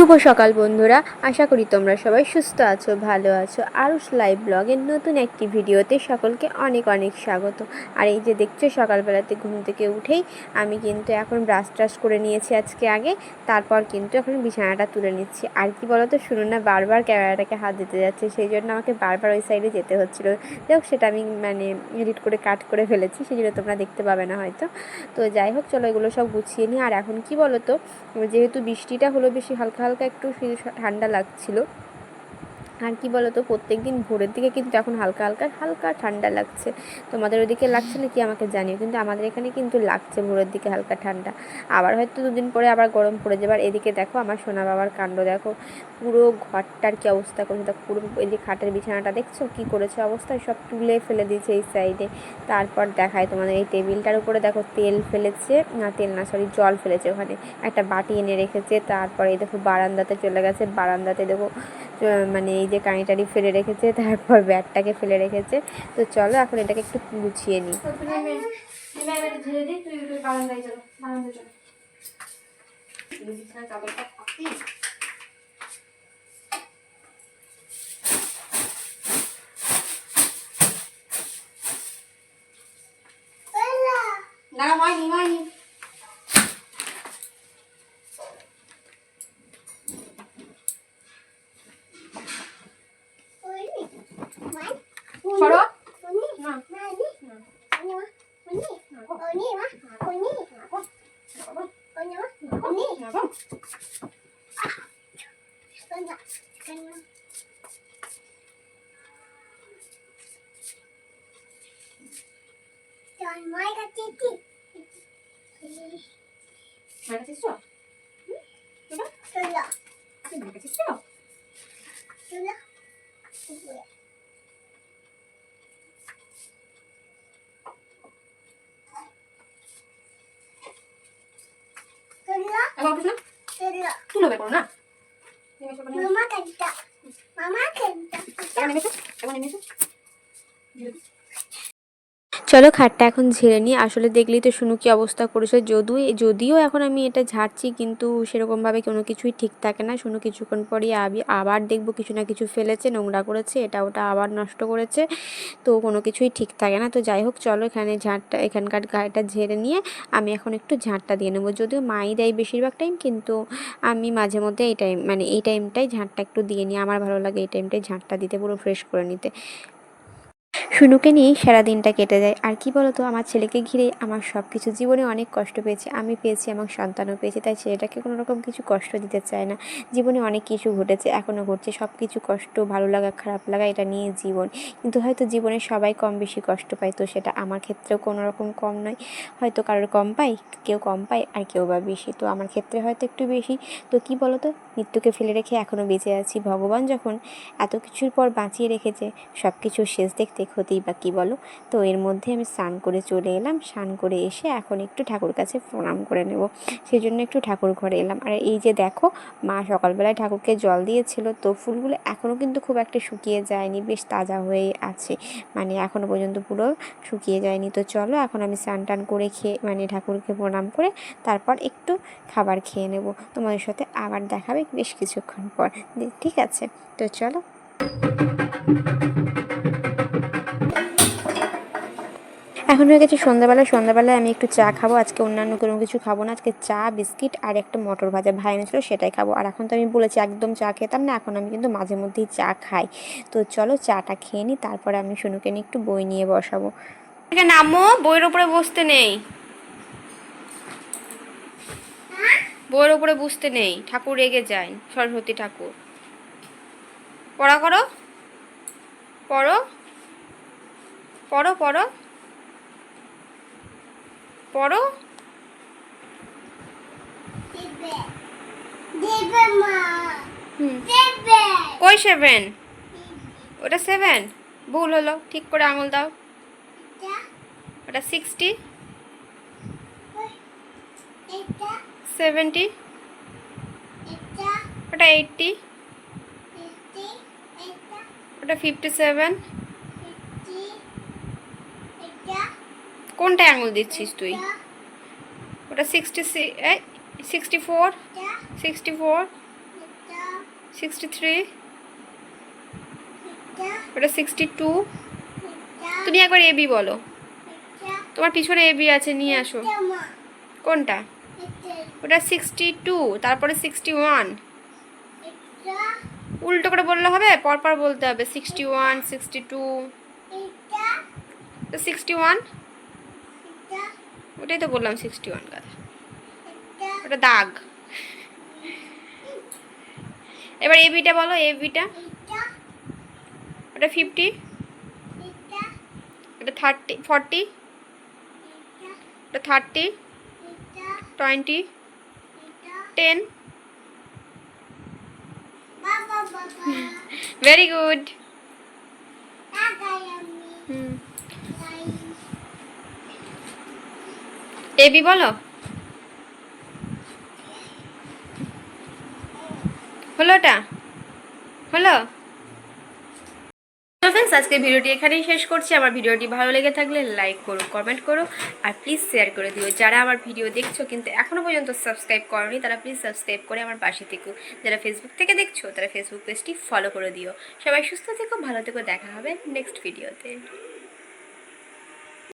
শুভ সকাল বন্ধুরা, আশা করি তোমরা সবাই সুস্থ আছো, ভালো আছো। আরুষ লাইভ ব্লগের নতুন একটি ভিডিওতে সকলকে অনেক অনেক স্বাগত। আর এই যে দেখছো, সকালবেলাতে ঘুম থেকে উঠেই আমি কিন্তু এখন ব্রাশ ট্রাশ করে নিয়েছি আজকে আগে, তারপর কিন্তু এখন বিছানাটা তুলে নিচ্ছি। আর কি বলো তো, শুনুন না, বারবার ক্যামেরাটাকে হাত দিতে যাচ্ছে, সেই জন্য আমাকে বারবার ওই সাইডে যেতে হচ্ছিলো। যাই হোক, সেটা আমি এডিট করে কাট করে ফেলেছি, সেই জন্য তোমরা দেখতে পাবে না হয়তো। তো যাই হোক, চলো এগুলো সব গুছিয়ে নিই। আর এখন কি বলো তো, যেহেতু বৃষ্টিটা হলো, বেশি হালকা হালকা একটু ঠান্ডা লাগছিল। আর কি বলো তো, প্রত্যেক দিন ভোরের দিকে কিন্তু এখন হালকা হালকা হালকা ঠান্ডা লাগছে। তোমাদের ওদিকে লাগছে না কি আমাকে জানিও, কিন্তু আমাদের এখানে কিন্তু লাগছে ভোরের দিকে হালকা ঠান্ডা। আবার হয়তো দুদিন পরে আবার গরম পড়ে যাবে। আর এদিকে দেখো আমার সোনা বাবার কাণ্ড দেখো, পুরো ঘরটার কি অবস্থা করেছে দেখো। পুরো এই যে খাটের বিছানাটা দেখছো কি করেছে অবস্থা, সব তুলে ফেলে দিয়েছে এই সাইডে। তারপর দেখায় তোমাদের, এই টেবিলটার উপরে দেখো তেল ফেলেছে, না তেল না সরি, জল ফেলেছে, ওখানে একটা বাটি এনে রেখেছে। তারপরে এই দেখো বারান্দাতে চলে গেছে, বারান্দাতে দেখো এই যে কাঁটারি ফেলে রেখেছে, তারপর ব্যাটটাকে ফেলে রেখেছে। তো চলো এখন এটাকে একটু গুছিয়ে নিই। না হয়নি হয়নি করো তুলো বের করো না। চলো খাটটা এখন ঝেড়ে নিই। আসলে দেখলেই তো শুনু কি অবস্থা করেছে। যদিও এখন আমি এটা ঝাড়ছি, কিন্তু সেরকমভাবে কোনো কিছুই ঠিক থাকে না। শুনু কিছুক্ষণ পরই আবার দেখবো কিছু না কিছু ফেলেছে, নোংরা করেছে, এটা ওটা আবার নষ্ট করেছে, তো কোনো কিছুই ঠিক থাকে না। তো যাই হোক, চলো এখানকার গাড়িটা ঝেড়ে নিয়ে আমি এখন একটু ঝাঁটটা দিয়ে নেবো। যদিও মাই দেয় বেশিরভাগ টাইম, কিন্তু আমি মাঝে মধ্যে এই টাইমটাই ঝাঁটটা একটু দিয়ে নিই। আমার ভালো লাগে এই টাইমটাই ঝাঁটটা দিতে, পুরো ফ্রেশ করে নিতে। শুনুকে নিয়েই সারাদিনটা কেটে যায়। আর কি বলতো, আমার ছেলেকে ঘিরেই আমার সব কিছু। জীবনে অনেক কষ্ট পেয়েছি, আমি পেয়েছি, আমার সন্তানও পেয়েছি, তাই ছেলেটাকে কোনো রকম কিছু কষ্ট দিতে চায় না। জীবনে অনেক কিছু ঘটেছে, এখনও ঘটছে, সব কিছু কষ্ট, ভালো লাগা খারাপ লাগা, এটা নিয়ে জীবন। কিন্তু হয়তো জীবনে সবাই কম বেশি কষ্ট পায়, তো সেটা আমার ক্ষেত্রেও কোনো রকম কম নয়। হয়তো কারোর কম পায়, কেউ কম পায়, আর কেউ বা বেশি, তো আমার ক্ষেত্রে হয়তো একটু বেশি। তো কি বলতো, মৃত্যুকে ফেলে রেখে এখনও বেঁচে আছি। ভগবান যখন এত কিছুর পর বাঁচিয়ে রেখেছে, সব কিছু শেষ দেখতে হতেই বা কী বলো। তো এর মধ্যে আমি স্নান করে চলে এলাম, স্নান করে এসে এখন একটু ঠাকুর কাছে প্রণাম করে নেব, সেই জন্য একটু ঠাকুর ঘরে এলাম। আর এই যে দেখো, মা সকালবেলায় ঠাকুরকে জল দিয়েছিল, তো ফুলগুলো এখনও কিন্তু খুব একটা শুকিয়ে যায়নি, বেশ তাজা হয়েই আছে, এখনও পর্যন্ত পুরো শুকিয়ে যায়নি। তো চলো এখন আমি স্নান টান করে খেয়ে ঠাকুরকে প্রণাম করে তারপর একটু খাবার খেয়ে নেব। তোমাদের সাথে আবার দেখাবে বেশ কিছুক্ষণ পর, ঠিক আছে? তো চলো। এখন হয়ে গেছে সন্ধ্যাবেলায় আমি একটু চা খাবো। আজকে অন্যান্য কোনো কিছু খাবো না, আজকে চা বিস্কিট আর একটা মটর ভাজা ভাই এনেছিল, সেটাই খাবো। আর এখন তো আমি বলেছি একদম চা খেতাম না, এখন আমি কিন্তু মাঝে মধ্যেই চা খাই। তো চলো চাটা খেয়ে নিই, তারপরে আমি শুনুকে নিয়ে একটু বই নিয়ে বসাবো। নামো, বইয়ের উপরে বসতে নেই, বইয়ের উপরে বসতে নেই, ঠাকুর রেগে যায়, সরস্বতী ঠাকুর। পড়া করো, পড়ো পড়ো পড়ো পড়ো। কই 7? ওটা 7? ভুল হলো, ঠিক করে আঙুল দাও। ওটা 60, 70, ওটা 80, ওটা 57। কোনটায় আঙুল দিচ্ছিস তুই? ওটা 66, 64, 64, 63, ওটা 62। তুমি একবার এবি বলো, তোমার পিছনে এবি আছে, নিয়ে আসো। কোনটা? ওটা 62, তারপরে 61। উল্টো করে বললে হবে, পরপর বলতে হবে। 61, 62, 61। ওটাই তো বললাম 61 কথা। ওটা দাগ। এবার এবিটা বলো, এবিটা। ওটা 50, ওটা 30, 40, ওটা 30, 20, 10। Very good. এবি বলো। হলো, ওটা হলো। তো ফ্রেন্ডস, আজকে ভিডিওটি এখানেই শেষ করছি। আমার ভিডিওটি ভালো লেগে থাকলে লাইক করো, কমেন্ট করো, আর প্লিজ শেয়ার করে দিও। যারা আমার ভিডিও দেখছো কিন্তু এখনও পর্যন্ত সাবস্ক্রাইব করোনি, তারা প্লিজ সাবস্ক্রাইব করে আমার পাশে থেকো। যারা ফেসবুক থেকে দেখছো তারা ফেসবুক পেজটি ফলো করে দিও। সবাই সুস্থ থেকো, ভালো থেকো, দেখা হবে নেক্সট ভিডিওতে।